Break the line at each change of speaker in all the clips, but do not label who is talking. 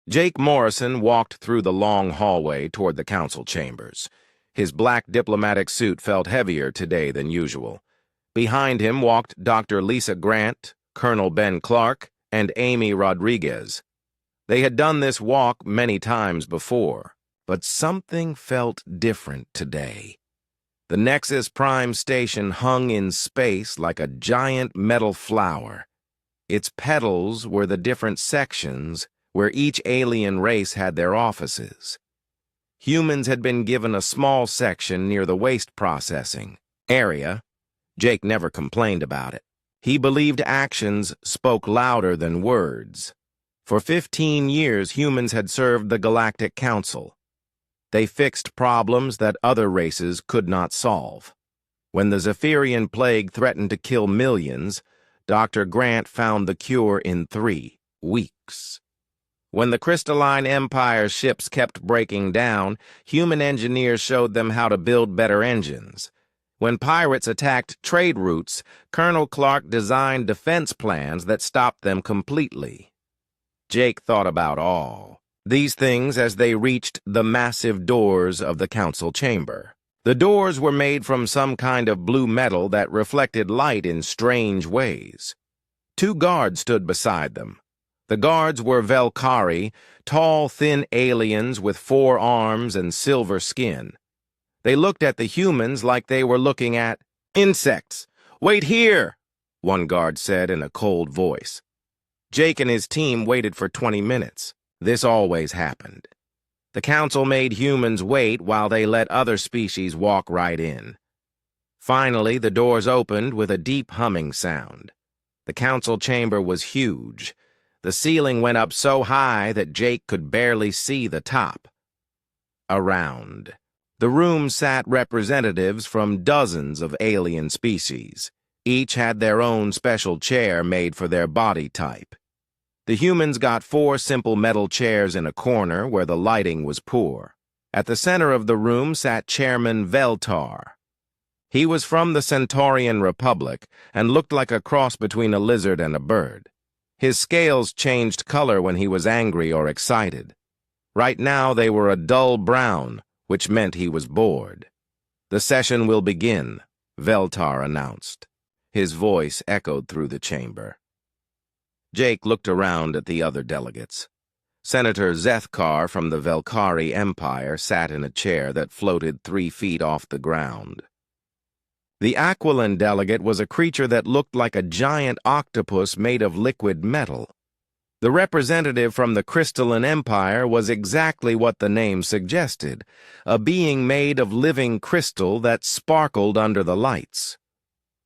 Jake Morrison walked through the long hallway toward the council chambers. His black diplomatic suit felt heavier today than usual. Behind him walked Dr. Lisa Grant, Colonel Ben Clark, and Amy Rodriguez. They had done this walk many times before, but something felt different today. The Nexus Prime station hung in space like a giant metal flower. Its petals were the different sections where each alien race had their offices. Humans had been given a small section near the waste processing area. Jake never complained about it. He believed actions spoke louder than words. For 15 years, humans had served the Galactic Council. They fixed problems that other races could not solve. When the Zephyrian plague threatened to kill millions, Dr. Grant found the cure in 3 weeks. When the Crystalline Empire's ships kept breaking down, human engineers showed them how to build better engines. When pirates attacked trade routes, Colonel Clark designed defense plans that stopped them completely. Jake thought about all these things as they reached the massive doors of the council chamber. The doors were made from some kind of blue metal that reflected light in strange ways. 2 guards stood beside them. The guards were Velkari, tall, thin aliens with 4 arms and silver skin. They looked at the humans like they were looking at insects. "Wait here," one guard said in a cold voice. Jake and his team waited for 20 minutes. This always happened. The council made humans wait while they let other species walk right in. Finally, the doors opened with a deep humming sound. The council chamber was huge. The ceiling went up so high that Jake could barely see the top. Around the room sat representatives from dozens of alien species. Each had their own special chair made for their body type. The humans got 4 simple metal chairs in a corner where the lighting was poor. At the center of the room sat Chairman Veltar. He was from the Centaurian Republic and looked like a cross between a lizard and a bird. His scales changed color when he was angry or excited. Right now they were a dull brown, which meant he was bored. "The session will begin," Veltar announced. His voice echoed through the chamber. Jake looked around at the other delegates. Senator Zethkar from the Velkari Empire sat in a chair that floated 3 feet off the ground. The Aquilan delegate was a creature that looked like a giant octopus made of liquid metal. The representative from the Crystalline Empire was exactly what the name suggested, a being made of living crystal that sparkled under the lights.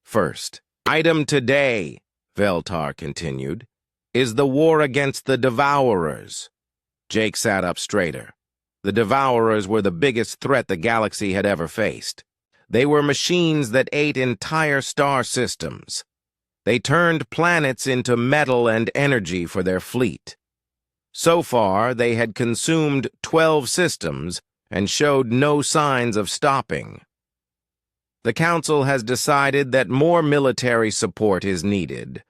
"First, item today," Veltar continued, "is the war against the Devourers." Jake sat up straighter. The Devourers were the biggest threat the galaxy had ever faced. They were machines that ate entire star systems. They turned planets into metal and energy for their fleet. So far, they had consumed 12 systems and showed no signs of stopping. "The Council has decided that more military support is needed,"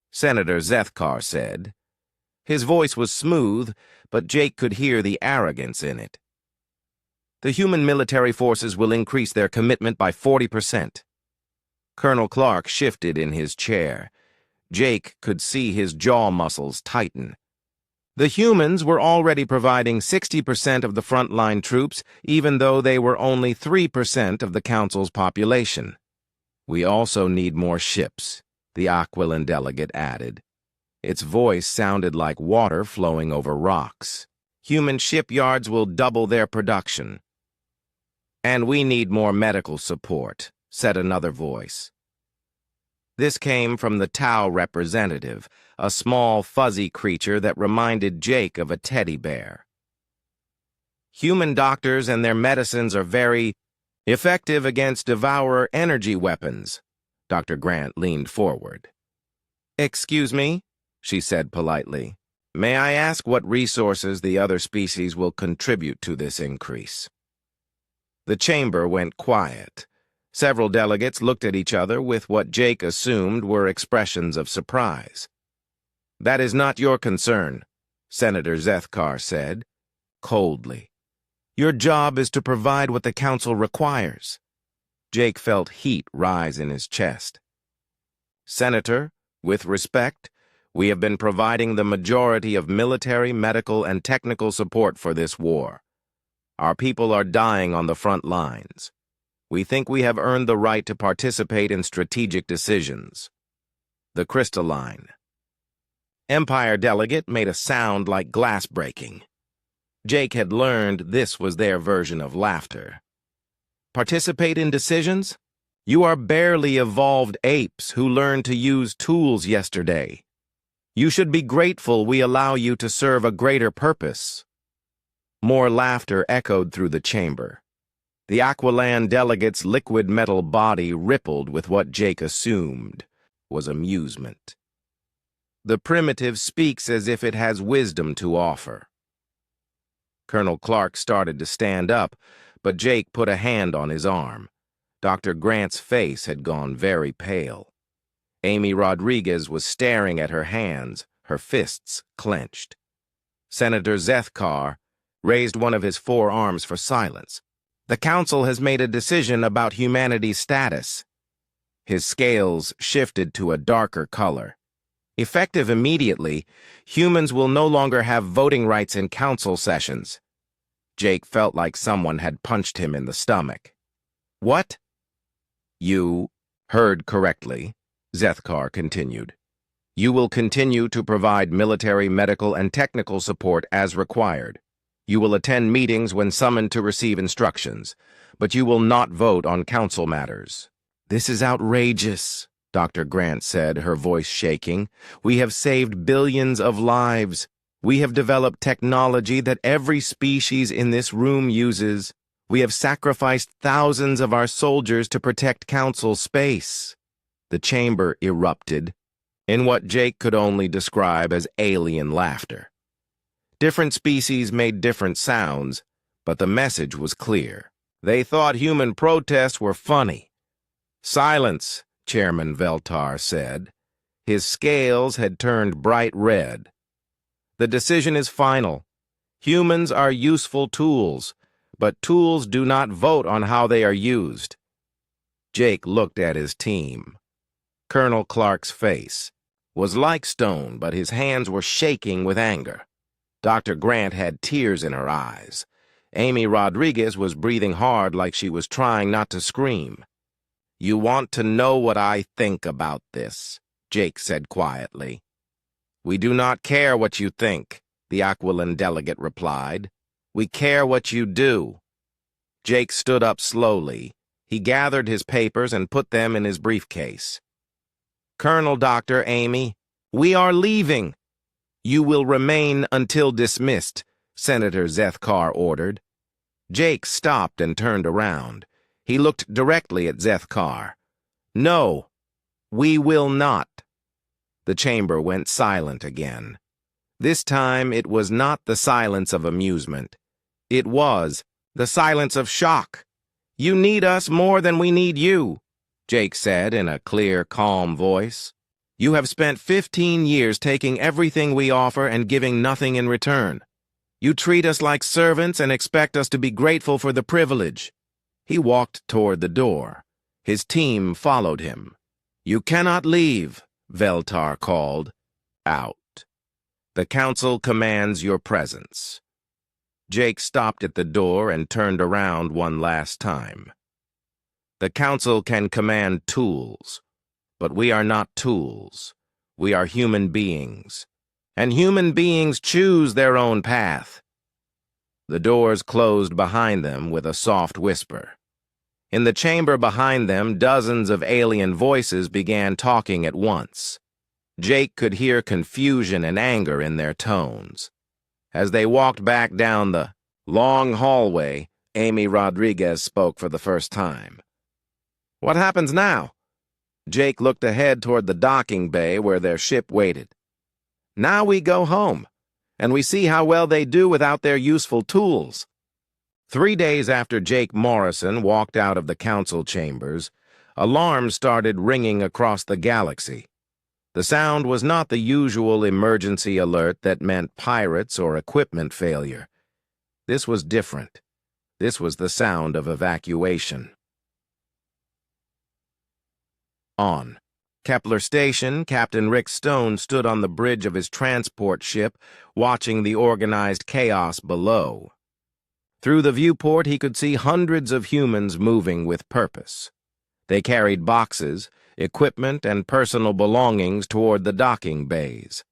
Senator Zethkar said. His voice was smooth, but Jake could hear the arrogance in it. "The human military forces will increase their commitment by 40%. Colonel Clark shifted in his chair. Jake could see his jaw muscles tighten. The humans were already providing 60% of the frontline troops, even though they were only 3% of the Council's population. "We also need more ships," the Aquilan delegate added. Its voice sounded like water flowing over rocks. "Human shipyards will double their production." "And we need more medical support," said another voice. This came from the Tau representative, a small, fuzzy creature that reminded Jake of a teddy bear. "Human doctors and their medicines are very effective against Devourer energy weapons." Dr. Grant leaned forward. "Excuse me," she said politely. "May I ask what resources the other species will contribute to this increase?" The chamber went quiet. Several delegates looked at each other with what Jake assumed were expressions of surprise. "That is not your concern," Senator Zethkar said, coldly. Your job is to provide what the council requires. Jake felt heat rise in his chest. Senator, with respect, we have been providing the majority of military, medical, and technical support for this war. Our people are dying on the front lines. We think we have earned the right to participate in strategic decisions. The crystalline. Empire delegate made a sound like glass breaking. Jake had learned this was their version of laughter. Participate in decisions? You are barely evolved apes who learned to use tools yesterday. You should be grateful we allow you to serve a greater purpose. More laughter echoed through the chamber. The Aquilan delegate's liquid metal body rippled with what Jake assumed was amusement. The primitive speaks as if it has wisdom to offer. Colonel Clark started to stand up, but Jake put a hand on his arm. Dr. Grant's face had gone very pale. Amy Rodriguez was staring at her hands, her fists clenched. Senator Zethkar raised one of his forearms for silence. The council has made a decision about humanity's status. His scales shifted to a darker color. Effective immediately, humans will no longer have voting rights in council sessions. Jake felt like someone had punched him in the stomach. What? You heard correctly, Zethkar continued. You will continue to provide military, medical, and technical support as required. You will attend meetings when summoned to receive instructions, but you will not vote on council matters. This is outrageous, Dr. Grant said, her voice shaking. We have saved billions of lives. We have developed technology that every species in this room uses. We have sacrificed thousands of our soldiers to protect council space. The chamber erupted in what Jake could only describe as alien laughter. Different species made different sounds, but the message was clear. They thought human protests were funny. Silence, Chairman Veltar said. His scales had turned bright red. The decision is final. Humans are useful tools, but tools do not vote on how they are used. Jake looked at his team. Colonel Clark's face was like stone, but his hands were shaking with anger. Dr. Grant had tears in her eyes. Amy Rodriguez was breathing hard like she was trying not to scream. You want to know what I think about this, Jake said quietly. We do not care what you think, the Aquilan delegate replied. We care what you do. Jake stood up slowly. He gathered his papers and put them in his briefcase. Colonel Dr. Amy, we are leaving. You will remain until dismissed, Senator Zethkar ordered. Jake stopped and turned around. He looked directly at Zethkar. No, we will not. The chamber went silent again. This time it was not the silence of amusement. It was the silence of shock. You need us more than we need you, Jake said in a clear, calm voice. You have spent 15 years taking everything we offer and giving nothing in return. You treat us like servants and expect us to be grateful for the privilege. He walked toward the door. His team followed him. You cannot leave, Veltar called. Out. The council commands your presence. Jake stopped at the door and turned around one last time. The council can command tools. But we are not tools. We are human beings. And human beings choose their own path. The doors closed behind them with a soft whisper. In the chamber behind them, dozens of alien voices began talking at once. Jake could hear confusion and anger in their tones. As they walked back down the long hallway, Amy Rodriguez spoke for the first time. What happens now? Jake looked ahead toward the docking bay where their ship waited. Now we go home, and we see how well they do without their useful tools. 3 days after Jake Morrison walked out of the council chambers, alarms started ringing across the galaxy. The sound was not the usual emergency alert that meant pirates or equipment failure. This was different. This was the sound of evacuation. On Kepler Station, Captain Rick Stone stood on the bridge of his transport ship, watching the organized chaos below. Through the viewport, he could see hundreds of humans moving with purpose. They carried boxes, equipment, and personal belongings toward the docking bays.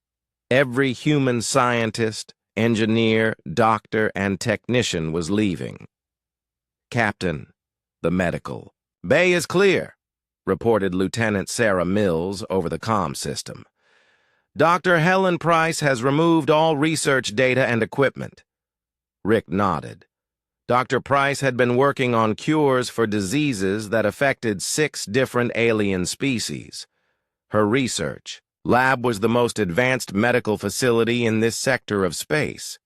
Every human scientist, engineer, doctor, and technician was leaving. "Captain, the medical bay is clear," reported Lieutenant Sarah Mills over the comm system. "Dr. Helen Price has removed all research data and equipment." Rick nodded. Dr. Price had been working on cures for diseases that affected 6 different alien species. Her research lab was the most advanced medical facility in this sector of space.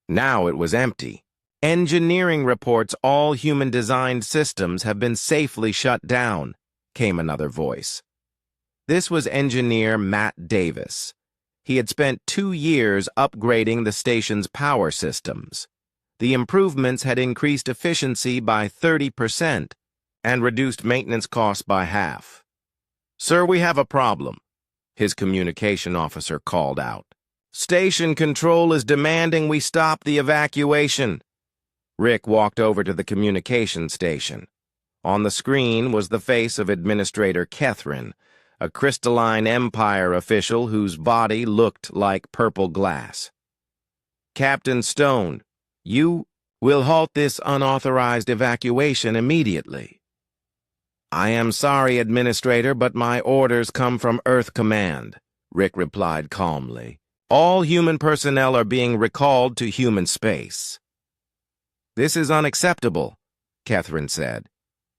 Now it was empty. "Engineering reports all human-designed systems have been safely shut down," came another voice. This was engineer Matt Davis. He had spent 2 years upgrading the station's power systems. The improvements had increased efficiency by 30% and reduced maintenance costs by half. "Sir, we have a problem," his communication officer called out. "Station control is demanding we stop the evacuation." Rick walked over to the communication station. On the screen was the face of Administrator Catherine, a crystalline Empire official whose body looked like purple glass. "Captain Stone, you will halt this unauthorized evacuation immediately." "I am sorry, Administrator, but my orders come from Earth Command," Rick replied calmly. "All human personnel are being recalled to human space." "This is unacceptable," Catherine said.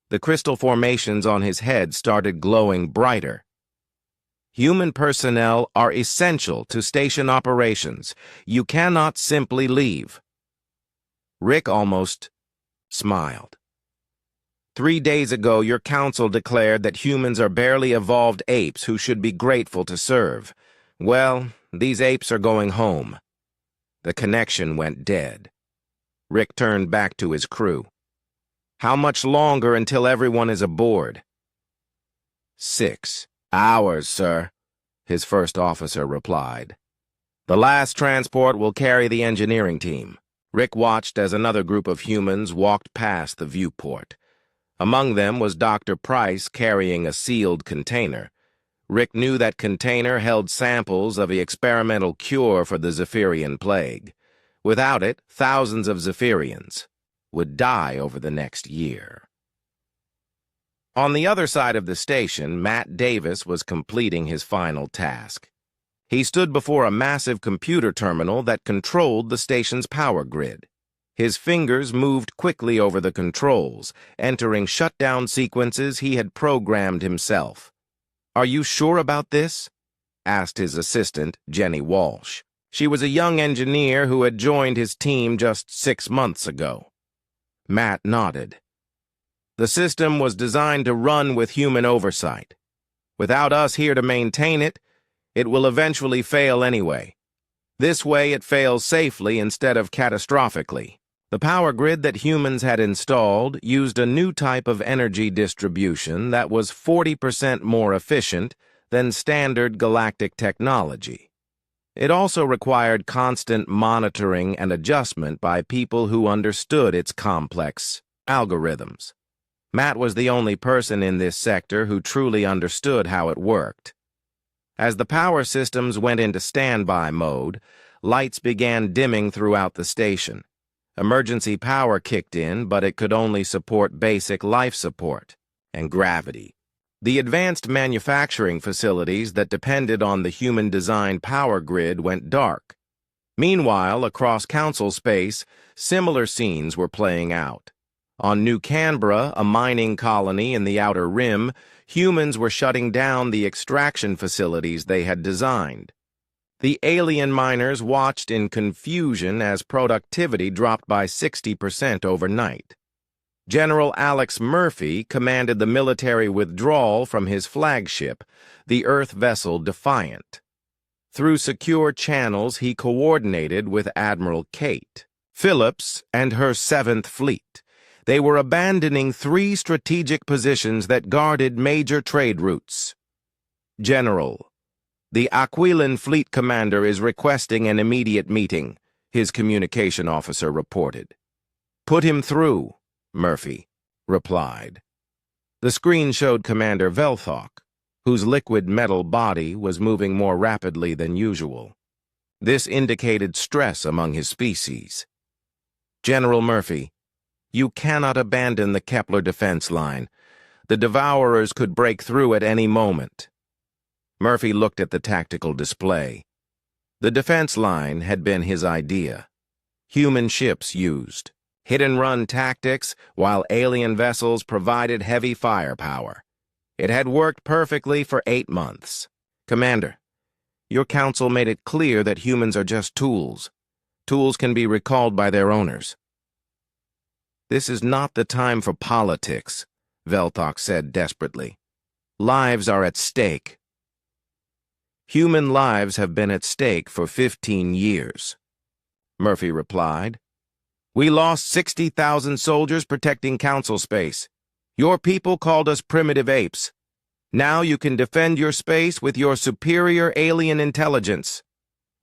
The crystal formations on his head started glowing brighter. "Human personnel are essential to station operations. You cannot simply leave." Rick almost smiled. 3 days ago, your council declared that humans are barely evolved apes who should be grateful to serve. Well, these apes are going home. The connection went dead. Rick turned back to his crew. "How much longer until everyone is aboard?" 6 hours, sir," his first officer replied. "The last transport will carry the engineering team." Rick watched as another group of humans walked past the viewport. Among them was Dr. Price carrying a sealed container. Rick knew that container held samples of the experimental cure for the Zephyrian plague. Without it, thousands of Zephyrians would die over the next year. On the other side of the station, Matt Davis was completing his final task. He stood before a massive computer terminal that controlled the station's power grid. His fingers moved quickly over the controls, entering shutdown sequences he had programmed himself. "Are you sure about this?" asked his assistant, Jenny Walsh. She was a young engineer who had joined his team just 6 months ago. Matt nodded. "The system was designed to run with human oversight. Without us here to maintain it, it will eventually fail anyway. This way it fails safely instead of catastrophically." The power grid that humans had installed used a new type of energy distribution that was 40% more efficient than standard galactic technology. It also required constant monitoring and adjustment by people who understood its complex algorithms. Matt was the only person in this sector who truly understood how it worked. As the power systems went into standby mode, lights began dimming throughout the station. Emergency power kicked in, but it could only support basic life support and gravity. The advanced manufacturing facilities that depended on the human-designed power grid went dark. Meanwhile, across council space, similar scenes were playing out. On New Canberra, a mining colony in the Outer Rim, humans were shutting down the extraction facilities they had designed. The alien miners watched in confusion as productivity dropped by 60% overnight. General Alex Murphy commanded the military withdrawal from his flagship, the Earth vessel Defiant. Through secure channels, he coordinated with Admiral Kate Phillips and her 7th Fleet. They were abandoning 3 strategic positions that guarded major trade routes. General, the Aquilan Fleet Commander is requesting an immediate meeting, his communication officer reported. Put him through, Murphy replied. The screen showed Commander Velthok, whose liquid metal body was moving more rapidly than usual. This indicated stress among his species. General Murphy, you cannot abandon the Kepler defense line. The Devourers could break through at any moment. Murphy looked at the tactical display. The defense line had been his idea. Human ships used hit-and-run tactics while alien vessels provided heavy firepower. It had worked perfectly for 8 months. Commander, your council made it clear that humans are just tools. Tools can be recalled by their owners. This is not the time for politics, Velthok said desperately. Lives are at stake. Human lives have been at stake for 15 years, Murphy replied. We lost 60,000 soldiers protecting council space. Your people called us primitive apes. Now you can defend your space with your superior alien intelligence.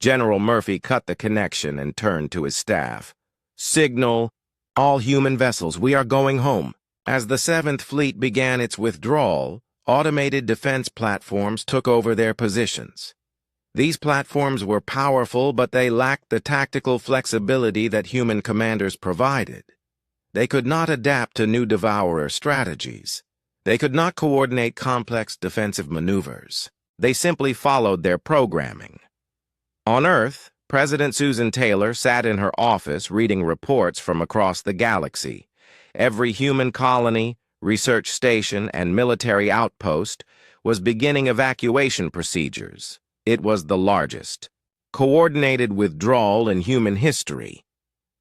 General Murphy cut the connection and turned to his staff. Signal, all human vessels, we are going home. As the 7th Fleet began its withdrawal, automated defense platforms took over their positions. These platforms were powerful, but they lacked the tactical flexibility that human commanders provided. They could not adapt to new Devourer strategies. They could not coordinate complex defensive maneuvers. They simply followed their programming. On Earth, President Susan Taylor sat in her office reading reports from across the galaxy. Every human colony, research station, and military outpost was beginning evacuation procedures. It was the largest coordinated withdrawal in human history.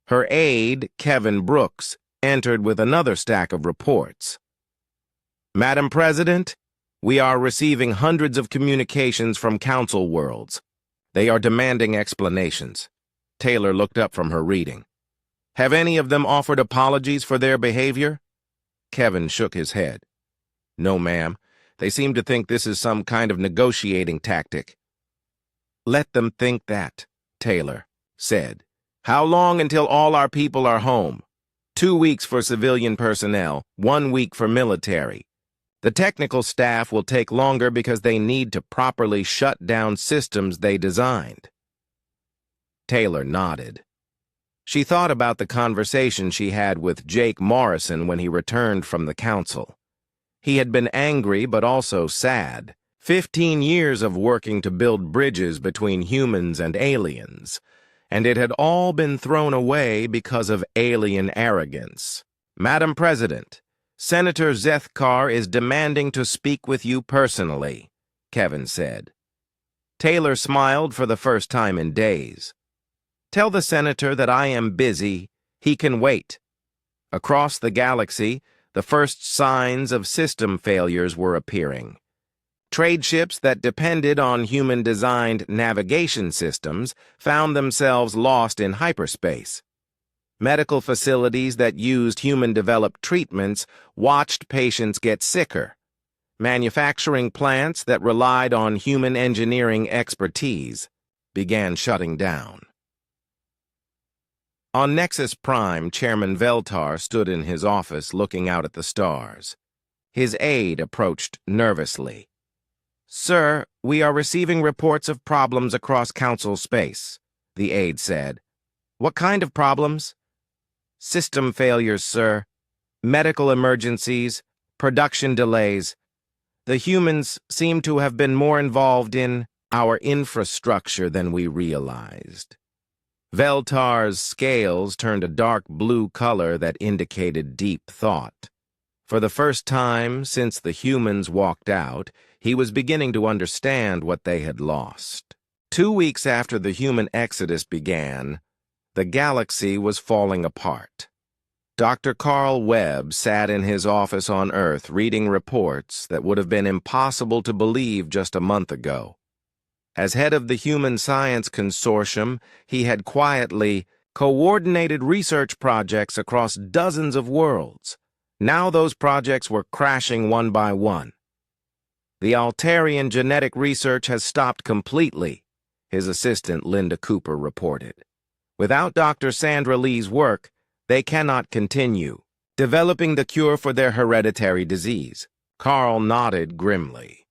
Her aide, Kevin Brooks, entered with another stack of reports. Madam President, we are receiving hundreds of communications from council worlds. They are demanding explanations. Taylor looked up from her reading. Have any of them offered apologies for their behavior? Kevin shook his head. No, ma'am. They seem to think this is some kind of negotiating tactic. Let them think that, Taylor said. How long until all our people are home? 2 weeks for civilian personnel, 1 week for military. The technical staff will take longer because they need to properly shut down systems they designed. Taylor nodded. She thought about the conversation she had with Jake Morrison when he returned from the council. He had been angry but also sad. 15 years of working to build bridges between humans and aliens, and it had all been thrown away because of alien arrogance. Madam President, Senator Zethkar is demanding to speak with you personally, Kevin said. Taylor smiled for the first time in days. Tell the senator that I am busy. He can wait. Across the galaxy, the first signs of system failures were appearing. Trade ships that depended on human-designed navigation systems found themselves lost in hyperspace. Medical facilities that used human-developed treatments watched patients get sicker. Manufacturing plants that relied on human engineering expertise began shutting down. On Nexus Prime, Chairman Veltar stood in his office looking out at the stars. His aide approached nervously. Sir, we are receiving reports of problems across Council space, the aide said. What kind of problems? System failures, sir. Medical emergencies, production delays. The humans seem to have been more involved in our infrastructure than we realized. Veltar's scales turned a dark blue color that indicated deep thought. For the first time since the humans walked out, he was beginning to understand what they had lost. 2 weeks after the human exodus began, the galaxy was falling apart. Dr. Carl Webb sat in his office on Earth reading reports that would have been impossible to believe just a month ago. As head of the Human Science Consortium, he had quietly coordinated research projects across dozens of worlds. Now those projects were crashing one by one. The Altarian genetic research has stopped completely, his assistant Linda Cooper reported. Without Dr. Sandra Lee's work, they cannot continue developing the cure for their hereditary disease. Carl nodded grimly.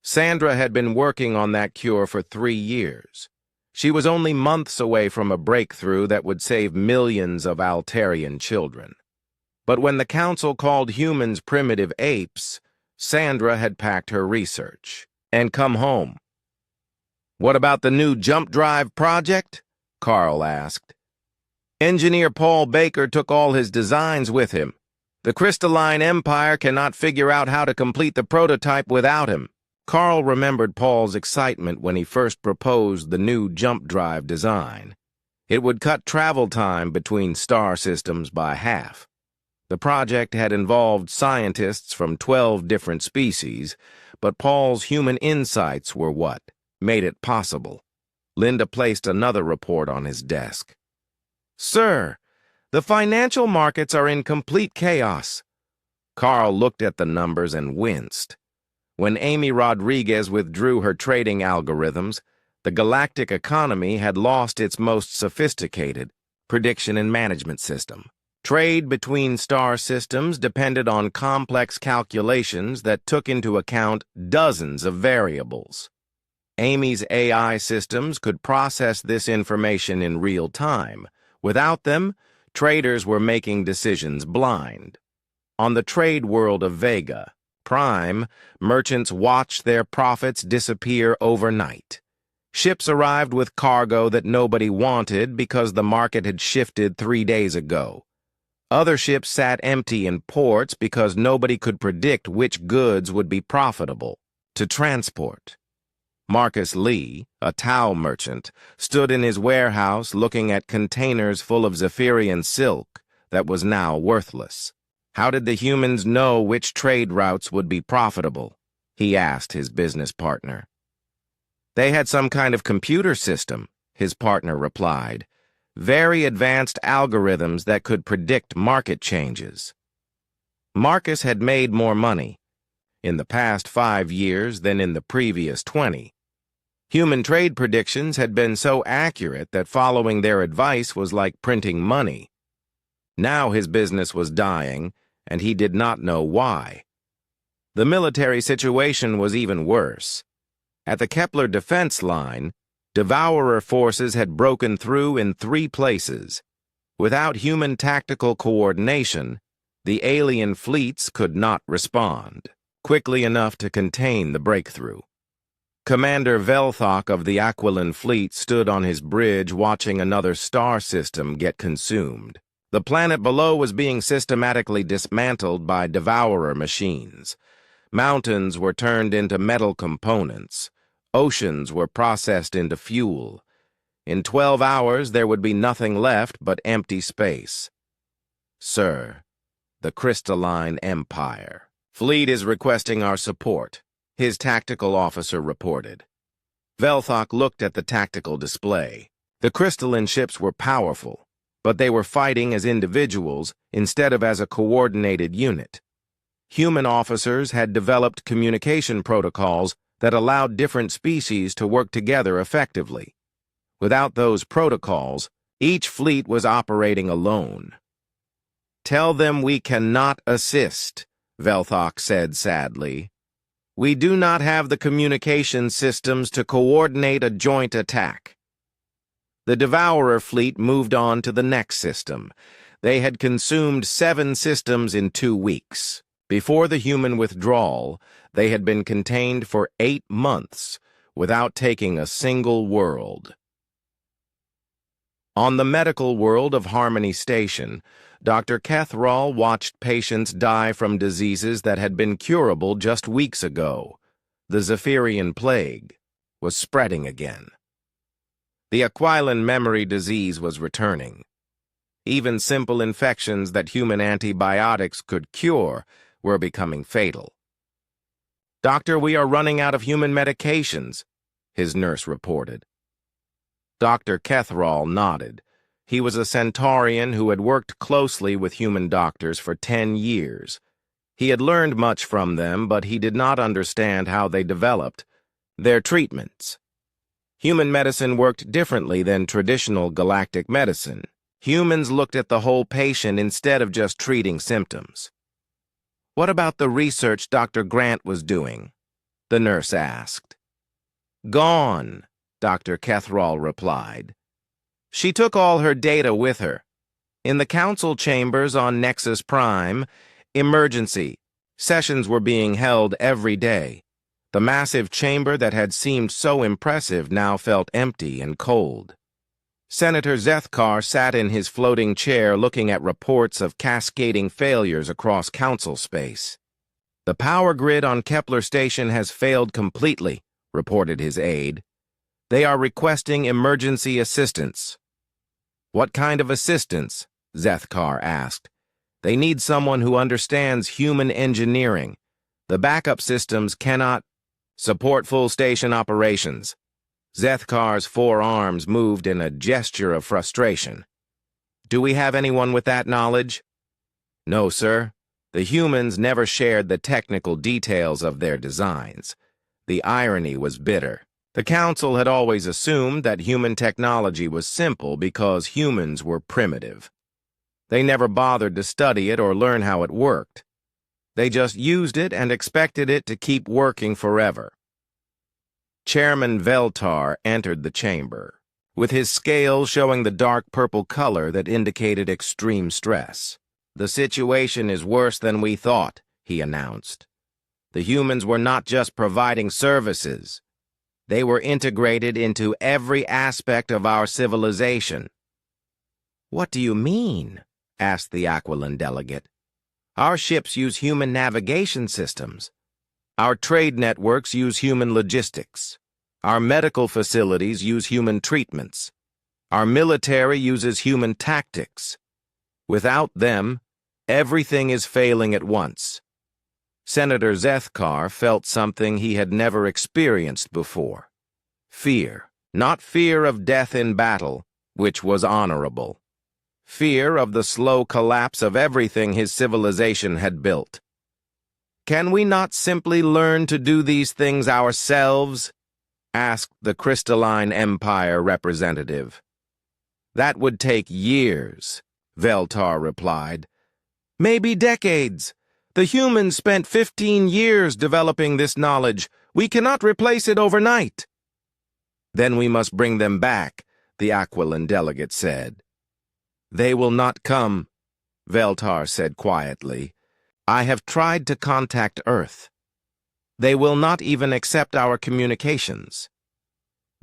Sandra had been working on that cure for 3 years. She was only months away from a breakthrough that would save millions of Altarian children. But when the Council called humans primitive apes, Sandra had packed her research and come home. "What about the new jump drive project?" Carl asked. "Engineer Paul Baker took all his designs with him. The crystalline empire cannot figure out how to complete the prototype without him." Carl remembered Paul's excitement when he first proposed the new jump drive design. It would cut travel time between star systems by half. The project had involved scientists from 12 different species, but Paul's human insights were what made it possible. Linda placed another report on his desk. "Sir, the financial markets are in complete chaos." Carl looked at the numbers and winced. When Amy Rodriguez withdrew her trading algorithms, the galactic economy had lost its most sophisticated prediction and management system. Trade between star systems depended on complex calculations that took into account dozens of variables. Amy's AI systems could process this information in real time. Without them, traders were making decisions blind. On the trade world of Vega Prime, merchants watched their profits disappear overnight. Ships arrived with cargo that nobody wanted because the market had shifted 3 days ago. Other ships sat empty in ports because nobody could predict which goods would be profitable to transport. Marcus Lee, a Tau merchant, stood in his warehouse looking at containers full of Zephyrian silk that was now worthless. How did the humans know which trade routes would be profitable? He asked his business partner. "They had some kind of computer system," his partner replied. "Very advanced algorithms that could predict market changes." Marcus had made more money in the past 5 years than in the previous 20. Human trade predictions had been so accurate that following their advice was like printing money. Now his business was dying, and he did not know why. The military situation was even worse. At the Kepler defense line, Devourer forces had broken through in 3 places. Without human tactical coordination, the alien fleets could not respond quickly enough to contain the breakthrough. Commander Velthok of the Aquilan fleet stood on his bridge watching another star system get consumed. The planet below was being systematically dismantled by Devourer machines. Mountains were turned into metal components. Oceans were processed into fuel. In 12 hours, there would be nothing left but empty space. "Sir, the Crystalline Empire. Fleet is requesting our support," his tactical officer reported. Velthok looked at the tactical display. The crystalline ships were powerful, but they were fighting as individuals instead of as a coordinated unit. Human officers had developed communication protocols that allowed different species to work together effectively. Without those protocols, each fleet was operating alone. "Tell them we cannot assist," Velthok said sadly. "We do not have the communication systems to coordinate a joint attack." The Devourer fleet moved on to the next system. They had consumed 7 systems in 2 weeks. Before the human withdrawal, they had been contained for 8 months without taking a single world. On the medical world of Harmony Station, Dr. Kethrall watched patients die from diseases that had been curable just weeks ago. The Zephyrian plague was spreading again. The Aquilan memory disease was returning. Even simple infections that human antibiotics could cure were becoming fatal. "Doctor, we are running out of human medications," his nurse reported. Dr. Kethrall nodded. He was a Centaurian who had worked closely with human doctors for 10 years. He had learned much from them, but he did not understand how they developed their treatments. Human medicine worked differently than traditional galactic medicine. Humans looked at the whole patient instead of just treating symptoms. "What about the research Dr. Grant was doing?" the nurse asked. "Gone," Dr. Kethrall replied. "She took all her data with her. In the council chambers on Nexus Prime, emergency sessions were being held every day. The massive chamber that had seemed so impressive now felt empty and cold. Senator Zethkar sat in his floating chair looking at reports of cascading failures across council space. "The power grid on Kepler Station has failed completely," reported his aide. "They are requesting emergency assistance." "What kind of assistance?" Zethkar asked. "They need someone who understands human engineering. The backup systems cannot support full station operations." Zethkar's forearms moved in a gesture of frustration. "Do we have anyone with that knowledge?" "No, sir. The humans never shared the technical details of their designs." The irony was bitter. The council had always assumed that human technology was simple because humans were primitive. They never bothered to study it or learn how it worked. They just used it and expected it to keep working forever. Chairman Veltar entered the chamber, with his scales showing the dark purple color that indicated extreme stress. "The situation is worse than we thought," he announced. "The humans were not just providing services. They were integrated into every aspect of our civilization." "What do you mean?" asked the Aquilan delegate. "Our ships use human navigation systems. Our trade networks use human logistics. Our medical facilities use human treatments. Our military uses human tactics. Without them, everything is failing at once." Senator Zethkar felt something he had never experienced before. Fear. Not fear of death in battle, which was honorable. Fear of the slow collapse of everything his civilization had built. "Can we not simply learn to do these things ourselves?" asked the Crystalline Empire representative. "That would take years," Veltar replied. "Maybe decades. The humans spent 15 years developing this knowledge. We cannot replace it overnight." "Then we must bring them back," the Aquilan delegate said. "They will not come," Veltar said quietly. "I have tried to contact Earth. They will not even accept our communications."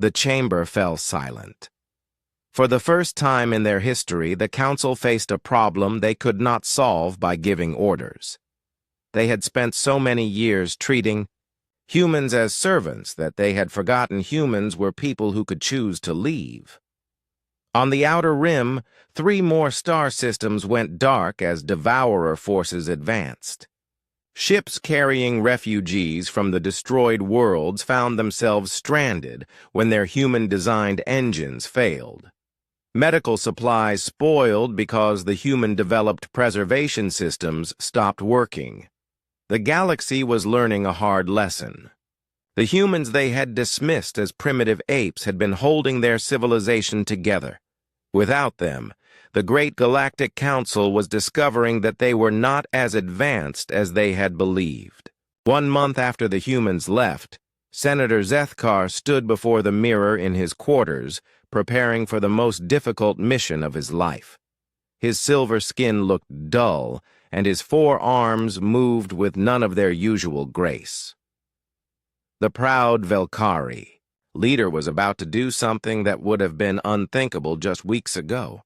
The chamber fell silent. For the first time in their history, the council faced a problem they could not solve by giving orders. They had spent so many years treating humans as servants that they had forgotten humans were people who could choose to leave. On the outer rim, 3 more star systems went dark as Devourer forces advanced. Ships carrying refugees from the destroyed worlds found themselves stranded when their human-designed engines failed. Medical supplies spoiled because the human-developed preservation systems stopped working. The galaxy was learning a hard lesson. The humans they had dismissed as primitive apes had been holding their civilization together. Without them, the Great Galactic Council was discovering that they were not as advanced as they had believed. 1 month after the humans left, Senator Zethkar stood before the mirror in his quarters, preparing for the most difficult mission of his life. His silver skin looked dull, and his forearms moved with none of their usual grace. The proud Velkari leader was about to do something that would have been unthinkable just weeks ago.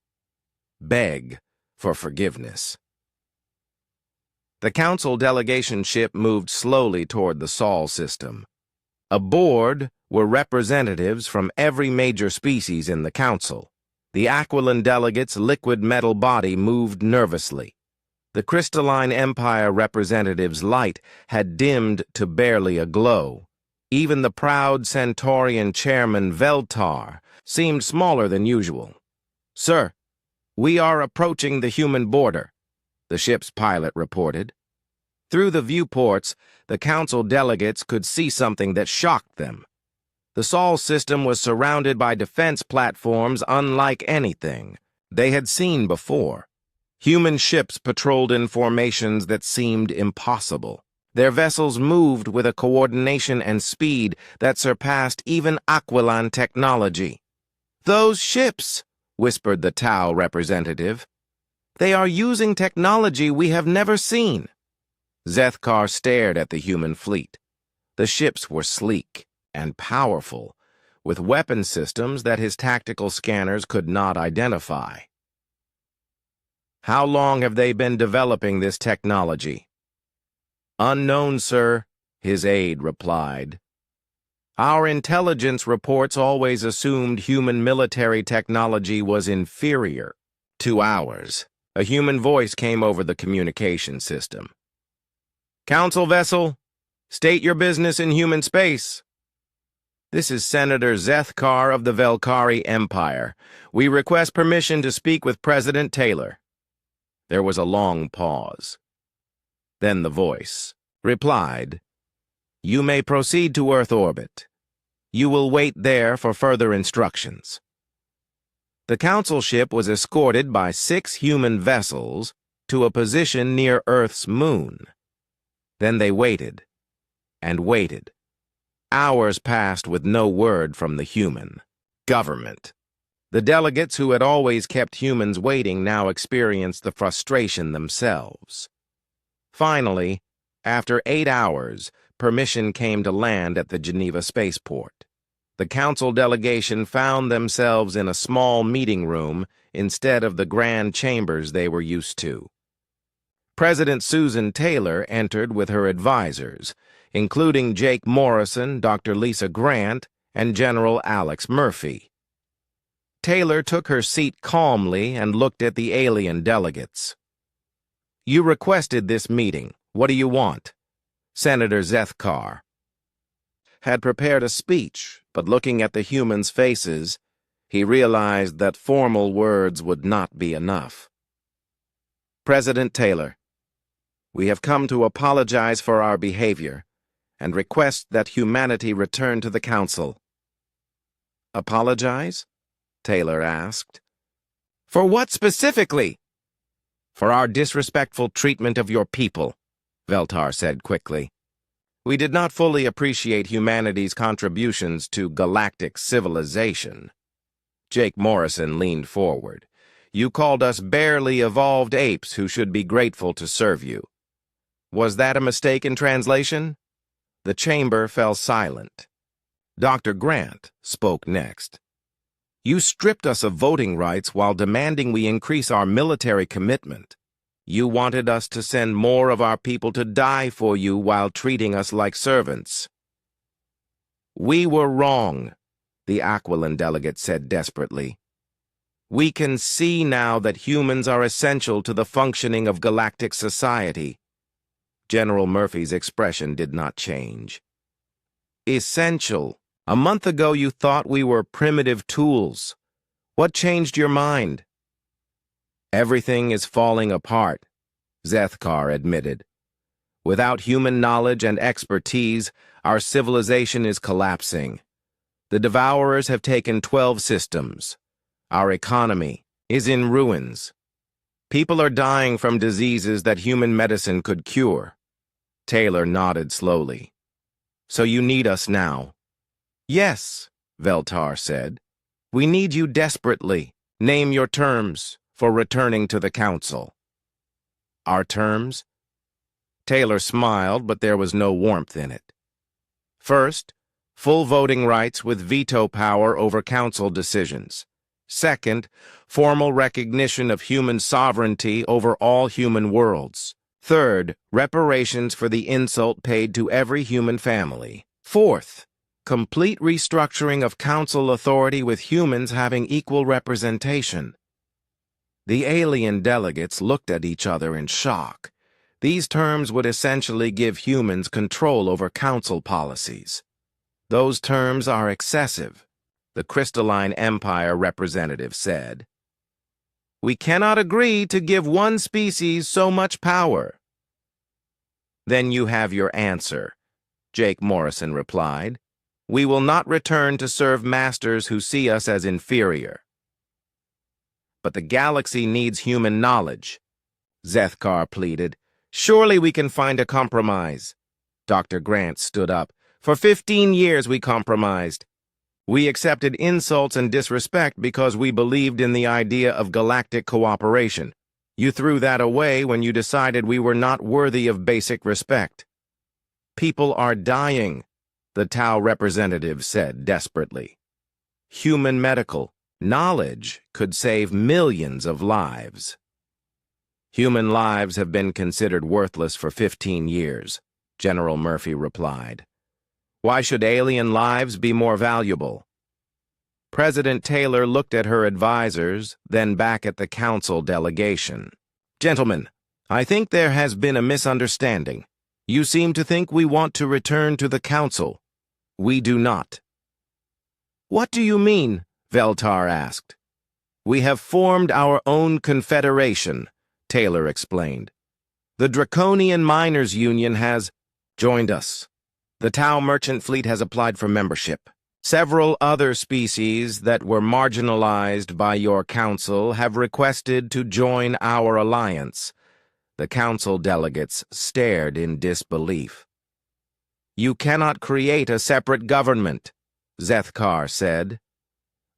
Beg for forgiveness. The council delegation ship moved slowly toward the Sol system. Aboard were representatives from every major species in the council. The aquiline delegate's liquid metal body moved nervously. The crystalline empire representative's light had dimmed to barely a glow. Even the proud Centaurian chairman Veltar seemed smaller than usual. "Sir, we are approaching the human border," the ship's pilot reported. Through the viewports, the council delegates could see something that shocked them. The Sol system was surrounded by defense platforms unlike anything they had seen before. Human ships patrolled in formations that seemed impossible. Their vessels moved with a coordination and speed that surpassed even aquiline technology. "Those ships," whispered the Tau representative. "They are using technology we have never seen." Zethkar stared at the human fleet. The ships were sleek and powerful, with weapon systems that his tactical scanners could not identify. "How long have they been developing this technology?" "Unknown, sir," his aide replied. "Our intelligence reports always assumed human military technology was inferior." 2 hours. A human voice came over the communication system. "Council vessel, state your business in human space." "This is Senator Zethkar of the Velkari Empire. We request permission to speak with President Taylor." There was a long pause. Then the voice replied, "You may proceed to Earth orbit. You will wait there for further instructions." The council ship was escorted by 6 human vessels to a position near Earth's moon. Then they waited and waited. Hours passed with no word from the human government. The delegates who had always kept humans waiting now experienced the frustration themselves. Finally, after 8 hours, permission came to land at the Geneva spaceport. The council delegation found themselves in a small meeting room instead of the grand chambers they were used to. President Susan Taylor entered with her advisors, including Jake Morrison, Dr. Lisa Grant, and General Alex Murphy. Taylor took her seat calmly and looked at the alien delegates. "You requested this meeting. What do you want?" Senator Zethkar had prepared a speech, but looking at the humans' faces, he realized that formal words would not be enough. "President Taylor, we have come to apologize for our behavior and request that humanity return to the council." "Apologize?" Taylor asked. "For what specifically?" "For our disrespectful treatment of your people," Veltar said quickly. "We did not fully appreciate humanity's contributions to galactic civilization." Jake Morrison leaned forward. "You called us barely evolved apes who should be grateful to serve you. Was that a mistake in translation?" The chamber fell silent. Dr. Grant spoke next. "You stripped us of voting rights while demanding we increase our military commitment. You wanted us to send more of our people to die for you while treating us like servants." "We were wrong," the Aquiline delegate said desperately. "We can see now that humans are essential to the functioning of galactic society." General Murphy's expression did not change. "Essential. A month ago you thought we were primitive tools. What changed your mind?" "Everything is falling apart," Zethkar admitted. "Without human knowledge and expertise, our civilization is collapsing. The Devourers have taken 12 systems. Our economy is in ruins. People are dying from diseases that human medicine could cure." Taylor nodded slowly. "So you need us now?" "Yes," Veltar said. "We need you desperately. Name your terms for returning to the council." "Our terms?" Taylor smiled, but there was no warmth in it. "First, full voting rights with veto power over council decisions. Second, formal recognition of human sovereignty over all human worlds. Third, reparations for the insult paid to every human family. Fourth, complete restructuring of council authority with humans having equal representation. The alien delegates looked at each other in shock. These terms would essentially give humans control over council policies. Those terms are excessive, the Crystalline Empire representative said. We cannot agree to give one species so much power. Then you have your answer, Jake Morrison replied. We will not return to serve masters who see us as inferior. But the galaxy needs human knowledge, Zethkar pleaded. Surely we can find a compromise. Dr. Grant stood up. For 15 years we compromised. We accepted insults and disrespect because we believed in the idea of galactic cooperation. You threw that away when you decided we were not worthy of basic respect. People are dying, the Tau representative said desperately. Human medical knowledge could save millions of lives. Human lives have been considered worthless for 15 years, General Murphy replied. Why should alien lives be more valuable? President Taylor looked at her advisors, then back at the council delegation. Gentlemen, I think there has been a misunderstanding. You seem to think we want to return to the council. We do not. What do you mean? Veltar asked. We have formed our own confederation, Taylor explained. The Draconian Miners Union has joined us. The Tau merchant fleet has applied for membership. Several other species that were marginalized by your council have requested to join our alliance. The council delegates stared in disbelief. You cannot create a separate government, Zethkar said.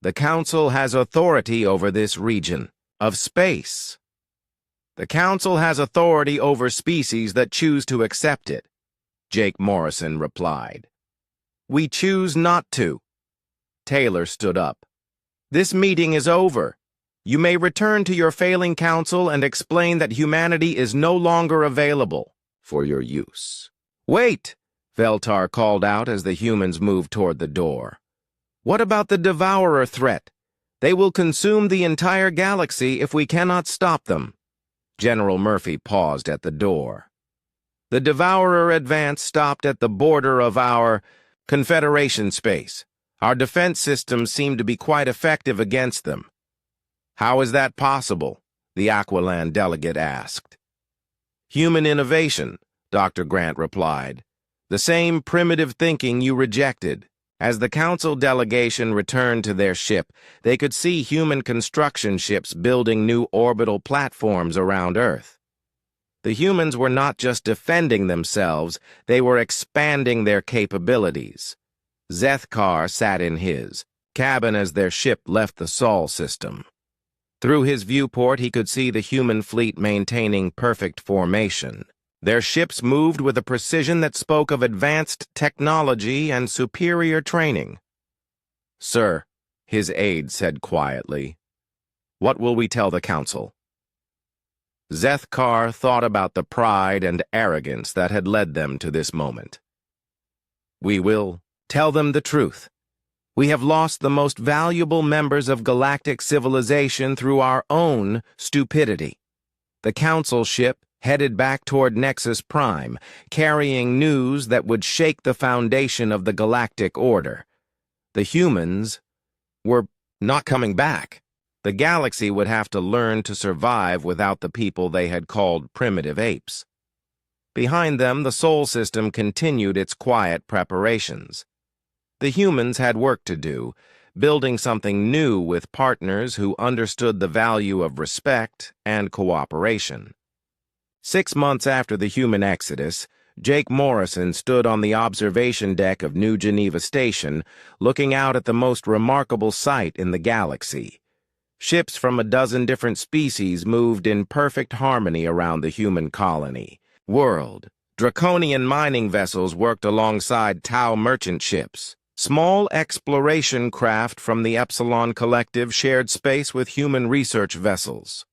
The council has authority over this region of space. The council has authority over species that choose to accept it, Jake Morrison replied. We choose not to. Taylor stood up. This meeting is over. You may return to your failing council and explain that humanity is no longer available for your use. Wait, Veltar called out as the humans moved toward the door. What about the Devourer threat? They will consume the entire galaxy if we cannot stop them. General Murphy paused at the door. The Devourer advance stopped at the border of our Confederation space. Our defense systems seem to be quite effective against them. How is that possible? The Aquiland delegate asked. Human innovation, Dr. Grant replied. The same primitive thinking you rejected. As the council delegation returned to their ship, they could see human construction ships building new orbital platforms around Earth. The humans were not just defending themselves, they were expanding their capabilities. Zethkar sat in his cabin as their ship left the Sol system. Through his viewport, he could see the human fleet maintaining perfect formation. Their ships moved with a precision that spoke of advanced technology and superior training. Sir, his aide said quietly, what will we tell the council? Zethkar thought about the pride and arrogance that had led them to this moment. We will tell them the truth. We have lost the most valuable members of galactic civilization through our own stupidity. The council ship headed back toward Nexus Prime, carrying news that would shake the foundation of the galactic order. The humans were not coming back. The galaxy would have to learn to survive without the people they had called primitive apes. Behind them, the Sol system continued its quiet preparations. The humans had work to do, building something new with partners who understood the value of respect and cooperation. 6 months after the human exodus, Jake Morrison stood on the observation deck of New Geneva Station, looking out at the most remarkable sight in the galaxy. Ships from a dozen different species moved in perfect harmony around the human colony. Draconian mining vessels worked alongside Tau merchant ships. Small exploration craft from the Epsilon Collective shared space with human research vessels.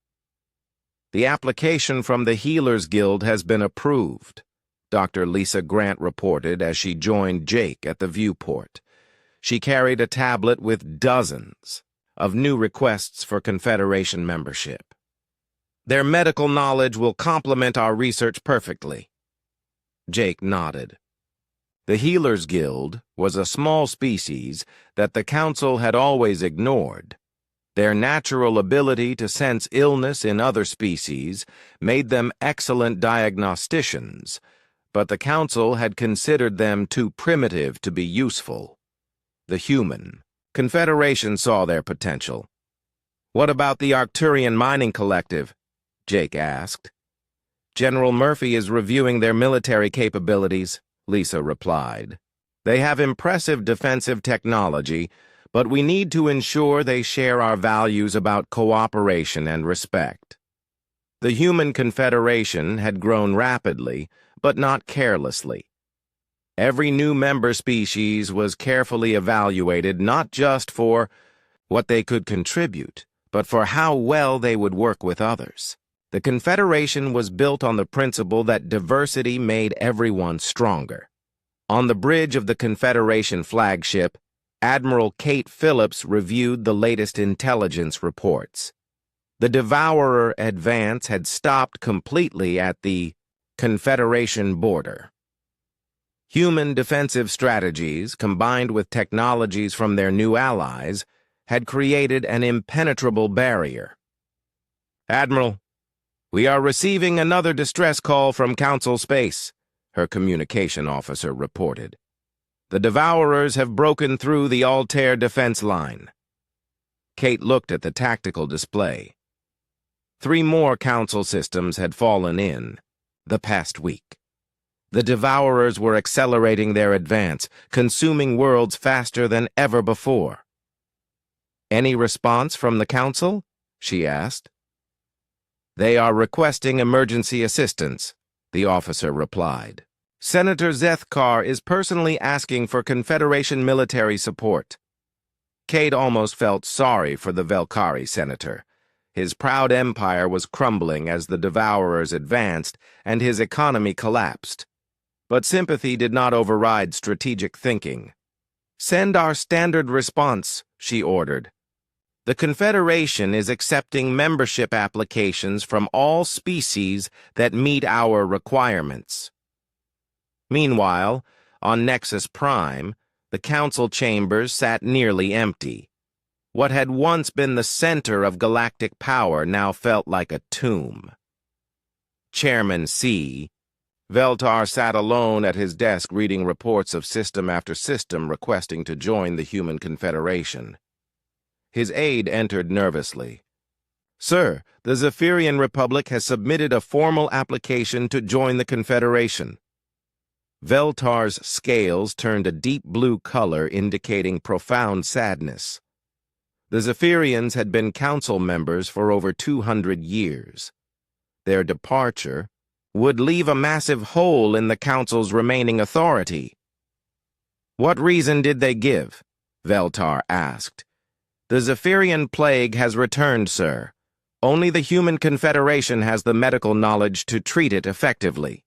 The application from the Healers Guild has been approved, Dr. Lisa Grant reported as she joined Jake at the viewport. She carried a tablet with dozens of new requests for Confederation membership. Their medical knowledge will complement our research perfectly. Jake nodded. The Healers Guild was a small species that the Council had always ignored. Their natural ability to sense illness in other species made them excellent diagnosticians, but the Council had considered them too primitive to be useful. The human Confederation saw their potential. "What about the Arcturian Mining Collective?" Jake asked. "General Murphy is reviewing their military capabilities," Lisa replied. "They have impressive defensive technology, but we need to ensure they share our values about cooperation and respect." The Human Confederation had grown rapidly, but not carelessly. Every new member species was carefully evaluated not just for what they could contribute, but for how well they would work with others. The Confederation was built on the principle that diversity made everyone stronger. On the bridge of the Confederation flagship, Admiral Kate Phillips reviewed the latest intelligence reports. The Devourer advance had stopped completely at the Confederation border. Human defensive strategies, combined with technologies from their new allies, had created an impenetrable barrier. "Admiral, we are receiving another distress call from Council Space," her communication officer reported. "The Devourers have broken through the Altair defense line." Kate looked at the tactical display. 3 more Council systems had fallen in the past week. The Devourers were accelerating their advance, consuming worlds faster than ever before. "Any response from the Council?" she asked. "They are requesting emergency assistance," the officer replied. "Senator Zethkar is personally asking for Confederation military support." Kate almost felt sorry for the Velkari senator. His proud empire was crumbling as the Devourers advanced, and his economy collapsed. But sympathy did not override strategic thinking. "Send our standard response," she ordered. "The Confederation is accepting membership applications from all species that meet our requirements." Meanwhile, on Nexus Prime, the Council chambers sat nearly empty. What had once been the center of galactic power now felt like a tomb. Chairman C. Veltar sat alone at his desk reading reports of system after system requesting to join the Human Confederation. His aide entered nervously. "Sir, the Zephyrian Republic has submitted a formal application to join the Confederation." Veltar's scales turned a deep blue color indicating profound sadness. The Zephyrians had been council members for over 200 years. Their departure would leave a massive hole in the council's remaining authority. "What reason did they give?" Veltar asked. "The Zephyrian plague has returned, sir. Only the Human Confederation has the medical knowledge to treat it effectively."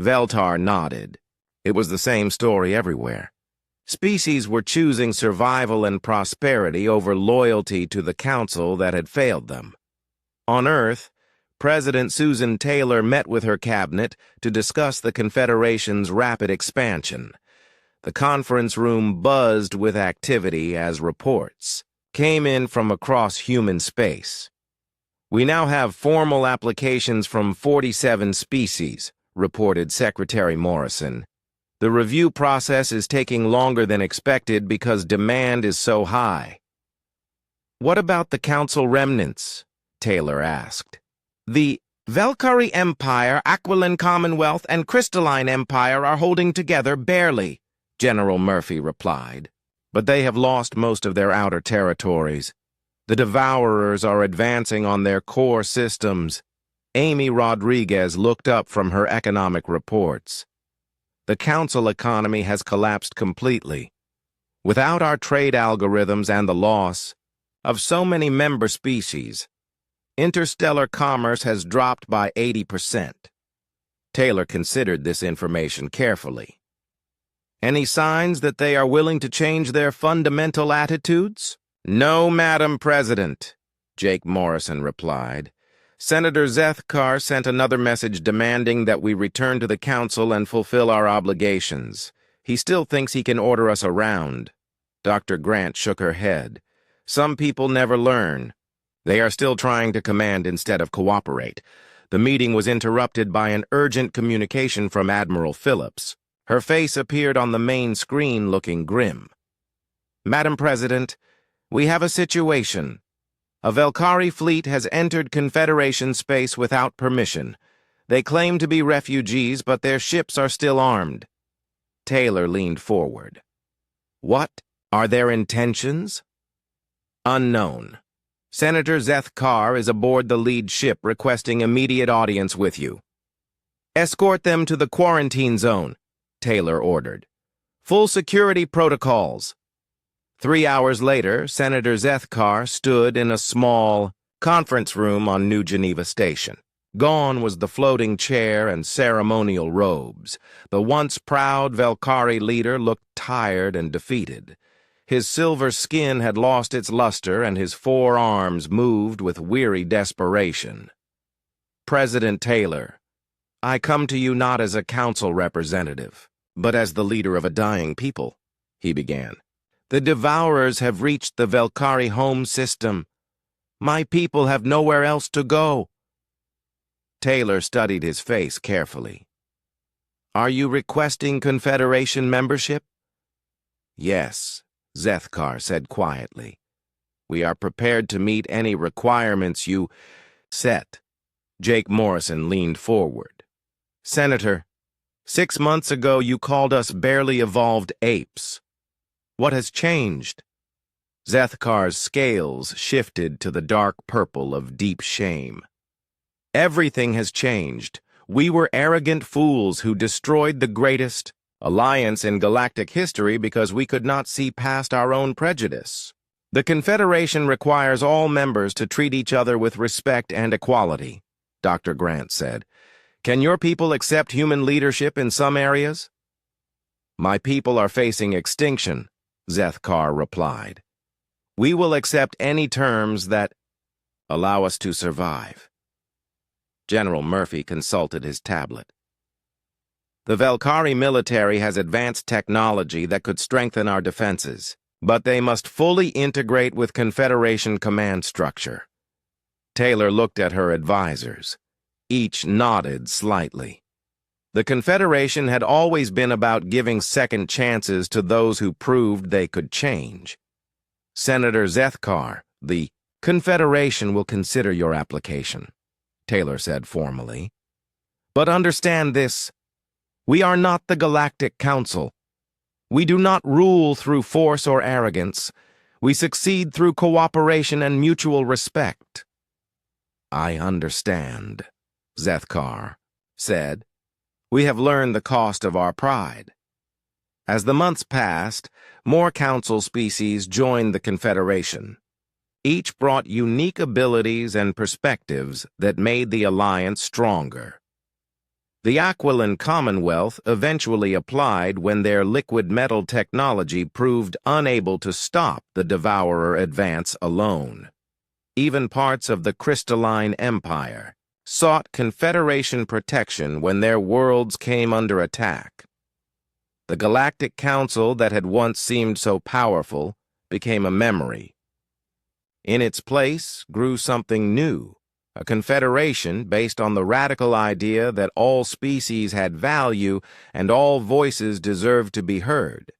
Veltar nodded. It was the same story everywhere. Species were choosing survival and prosperity over loyalty to the council that had failed them. On Earth, President Susan Taylor met with her cabinet to discuss the Confederation's rapid expansion. The conference room buzzed with activity as reports came in from across human space. "We now have formal applications from 47 species," reported Secretary Morrison. "The review process is taking longer than expected because demand is so high." "What about the Council remnants?" Taylor asked. "The Velkari Empire, Aquiline Commonwealth, and Crystalline Empire are holding together barely," General Murphy replied. "But they have lost most of their outer territories. The Devourers are advancing on their core systems." Amy Rodriguez looked up from her economic reports. "The council economy has collapsed completely. Without our trade algorithms and the loss of so many member species, interstellar commerce has dropped by 80%. Taylor considered this information carefully. Any signs that they are willing to change their fundamental attitudes? No, Madam President, Jake Morrison replied. Senator Zethkar sent another message demanding that we return to the council and fulfill our obligations. He still thinks he can order us around. Dr. Grant shook her head. Some people never learn. They are still trying to command instead of cooperate. The meeting was interrupted by an urgent communication from Admiral Phillips. Her face appeared on the main screen looking grim. Madam President, we have a situation. A Velkari fleet has entered Confederation space without permission. They claim to be refugees, but their ships are still armed. Taylor leaned forward. What are their intentions? Unknown. Senator Zethkar is aboard the lead ship requesting immediate audience with you. Escort them to the quarantine zone, Taylor ordered. Full security protocols. 3 hours later, Senator Zethkar stood in a small conference room on New Geneva Station. Gone was the floating chair and ceremonial robes. The once proud Velkari leader looked tired and defeated. His silver skin had lost its luster, and his 4 arms moved with weary desperation. President Taylor, I come to you not as a council representative, but as the leader of a dying people, he began. The Devourers have reached the Velkari home system. My people have nowhere else to go. Taylor studied his face carefully. Are you requesting Confederation membership? Yes, Zethkar said quietly. We are prepared to meet any requirements you set. Jake Morrison leaned forward. Senator, 6 months ago you called us barely evolved apes. What has changed? Zethkar's scales shifted to the dark purple of deep shame. Everything has changed. We were arrogant fools who destroyed the greatest alliance in galactic history because we could not see past our own prejudice. The Confederation requires all members to treat each other with respect and equality, Dr. Grant said. Can your people accept human leadership in some areas? My people are facing extinction, Zethkar replied. We will accept any terms that allow us to survive. General Murphy consulted his tablet. The Velkari military has advanced technology that could strengthen our defenses, but they must fully integrate with Confederation command structure. Taylor looked at her advisors. Each nodded slightly. The Confederation had always been about giving second chances to those who proved they could change. Senator Zethkar, the Confederation will consider your application, Taylor said formally. But understand this, we are not the Galactic Council. We do not rule through force or arrogance. We succeed through cooperation and mutual respect. I understand, Zethkar said. We have learned the cost of our pride. As the months passed, more council species joined the Confederation. Each brought unique abilities and perspectives that made the alliance stronger. The Aquilan Commonwealth eventually applied when their liquid metal technology proved unable to stop the Devourer advance alone. Even parts of the Crystalline Empire sought Confederation protection when their worlds came under attack. The Galactic Council that had once seemed so powerful became a memory. In its place grew something new, a confederation based on the radical idea that all species had value and all voices deserved to be heard.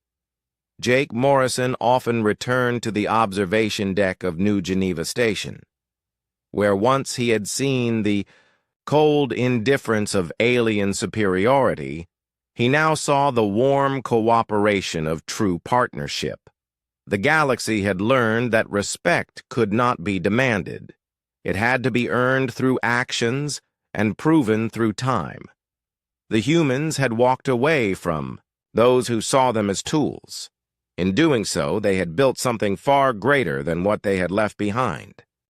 Jake Morrison often returned to the observation deck of New Geneva Station, where once he had seen the cold indifference of alien superiority, he now saw the warm cooperation of true partnership. The galaxy had learned that respect could not be demanded. It had to be earned through actions and proven through time. The humans had walked away from those who saw them as tools. In doing so, they had built something far greater than what they had left behind.